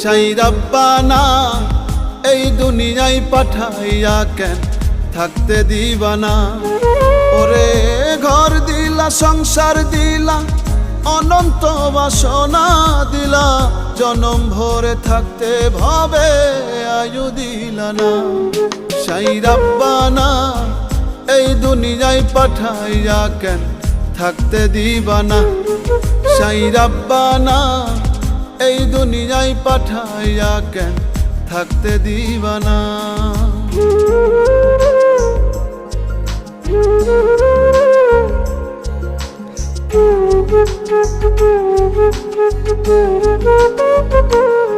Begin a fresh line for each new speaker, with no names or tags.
সাই রাব্বানা এই দুনিয়ায় পাঠাইয়া কেন থাকতে দিবানা। ওরে ঘর দিলা সংসার দিলা অনন্ত বাসনা দিলা, জনম ভরে থাকতে ভাবে আয়ু দিলা না। সাই রাব্বানা এই দুনিয়ায় পাঠাইয়া কেন থাকতে দিবানা। সাই রাব্বানা এই দুনিয়ায় পাঠাইয়া কেন থাকতে দিবানা।
Thank you.